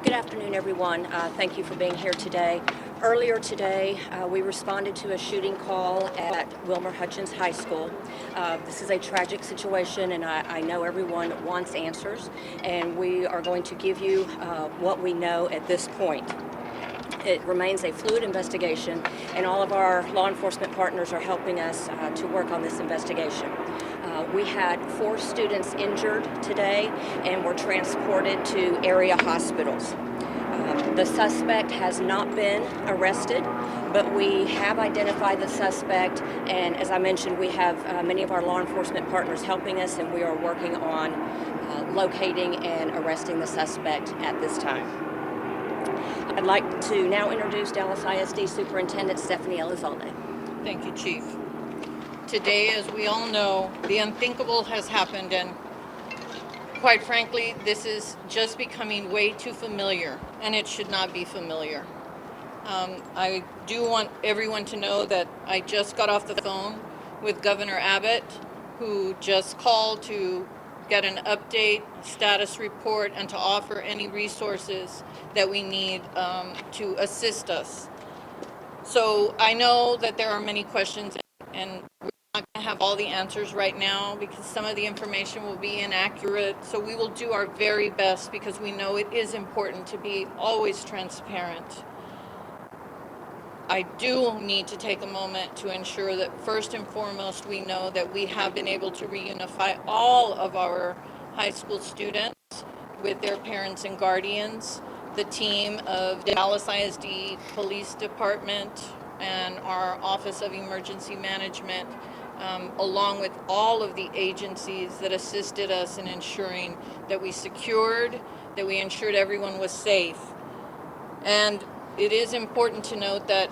Good afternoon, everyone. Thank you for being here today. Earlier today, we responded to a shooting call at Wilmer-Hutchins High School. This is a tragic situation, and I know everyone wants answers, and we are going to give you what we know at this point. It remains a fluid investigation, and all of our law enforcement partners are helping us to work on this investigation. We had 4 students injured today and were transported to area hospitals. The suspect has not been arrested, but we have identified the suspect, and as I mentioned, we have many of our law enforcement partners helping us, and we are working on locating and arresting the suspect at this time. I'd like to now introduce Dallas ISD Superintendent Stephanie Elizalde. Thank you, Chief. Today, as we all know, the unthinkable has happened, and quite frankly, this is just becoming way too familiar, and it should not be familiar. I do want everyone to know that I just got off the phone with Governor Abbott, who just called to get an update, status report, and to offer any resources that we need to assist us. So I know that there are many questions, and we're not going to have all the answers right now because some of the information will be inaccurate. So we will do our very best because we know it is important to be always transparent. I do need to take a moment to ensure that first and foremost we know that we have been able to reunify all of our high school students with their parents and guardians, the team of Dallas ISD Police Department and our Office of Emergency Management, along with all of the agencies that assisted us in ensuring that we ensured everyone was safe. And it is important to note that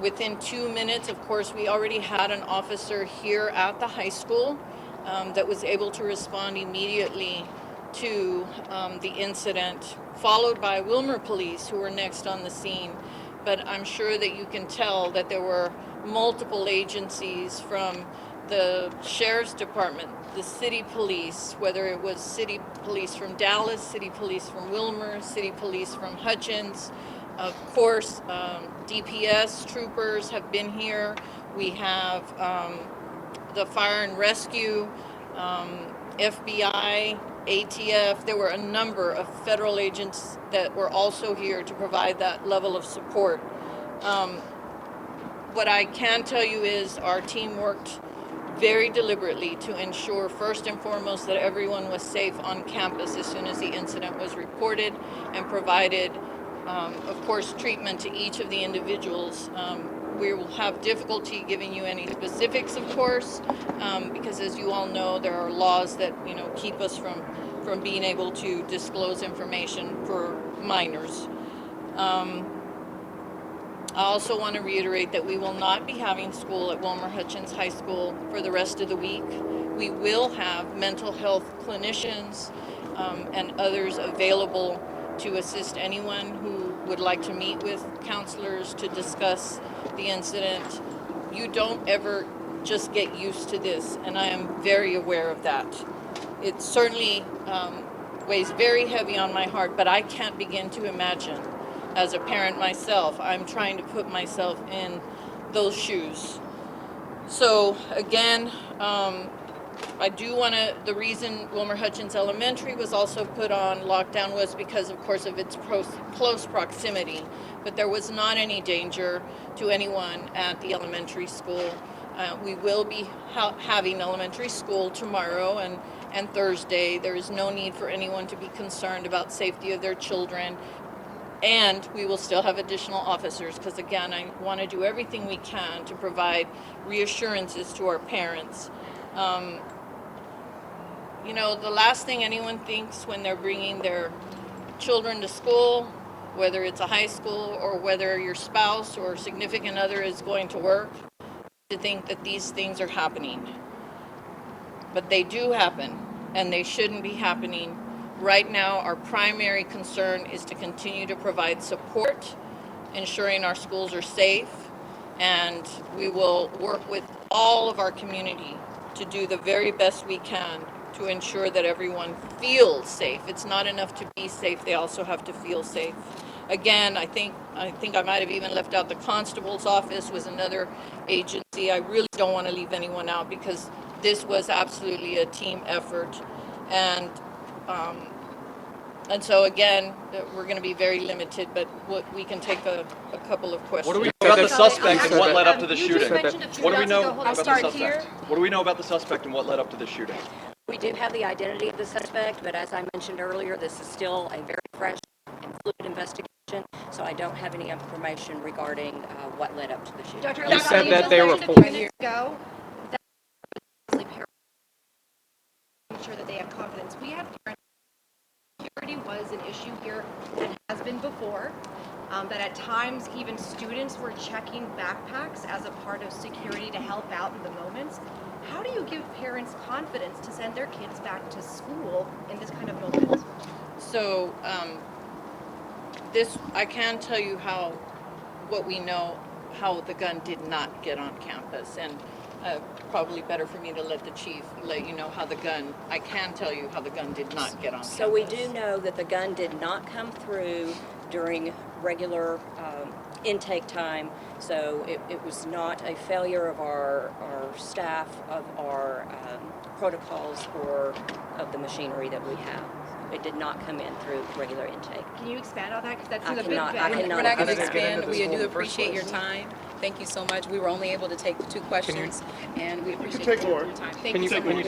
within 2 minutes, of course, we already had an officer here at the high school that was able to respond immediately to the incident, followed by Wilmer Police, who were next on the scene. But I'm sure that you can tell that there were multiple agencies from the Sheriff's Department, the City Police, whether it was City Police from Dallas, City Police from Wilmer, City Police from Hutchins. Of course, DPS troopers have been here. We have the Fire and Rescue, FBI, ATF. There were a number of federal agents that were also here to provide that level of support. What I can tell you is our team worked very deliberately to ensure first and foremost that everyone was safe on campus as soon as the incident was reported, and provided of course, treatment to each of the individuals. We will have difficulty giving you any specifics, of course, because as you all know, there are laws that keep us from being able to disclose information for minors. I also want to reiterate that we will not be having school at Wilmer-Hutchins High School for the rest of the week. We will have mental health clinicians and others available to assist anyone who would like to meet with counselors to discuss the incident. You don't ever just get used to this, and I am very aware of that. It certainly weighs very heavy on my heart, but I can't begin to imagine. As a parent myself, I'm trying to put myself in those shoes. So again, I do want to, the reason Wilmer-Hutchins Elementary was also put on lockdown was because, of course, of its close proximity, but there was not any danger to anyone at the elementary school. We will be having elementary school tomorrow and Thursday. There is no need for anyone to be concerned about safety of their children, and we will still have additional officers because, again, I want to do everything we can to provide reassurances to our parents. The last thing anyone thinks when they're bringing their children to school, whether it's a high school or whether your spouse or significant other is going to work, to think that these things are happening. But they do happen, and they shouldn't be happening. Right now, our primary concern is to continue to provide support, ensuring our schools are safe, and we will work with all of our community to do the very best we can to ensure that everyone feels safe. It's not enough to be safe, they also have to feel safe. Again, I think I might have even left out the constable's office was another agency. I really don't want to leave anyone out because this was absolutely a team effort. And so again, we're going to be very limited, but we can take a couple of questions. What do we know about the suspect and what led up to the shooting? What do we know I'll about the start suspect? here. What do we know about the suspect and what led up to the shooting? We do have the identity of the suspect, but as I mentioned earlier, this is still a very fresh and fluid investigation, so I don't have any information regarding what led up to the shooting. Dr. You said that they were a few minutes ago that parents made sure that they had confidence. We had parents. Security was an issue here and has been before. That at times even students were checking backpacks as a part of security to help out in the moments. How do you give parents confidence to send their kids back to school in this kind of moment? So I can tell you what we know, how the gun did not get on campus, and probably better for me to let the chief let you know I can tell you how the gun did not get on campus. So we do know that the gun did not come through during regular intake time, so it was not a failure of our staff, of our protocols, or of the machinery that we have. It did not come in through regular intake. Can you expand on that? Because that's I a big cannot- I value. cannot. We're not going to How did it get expand. into We this do hole in the first appreciate your place? time. Thank you so much. We were only able to take the 2 questions, and we appreciate take your more. time. Thank you so much.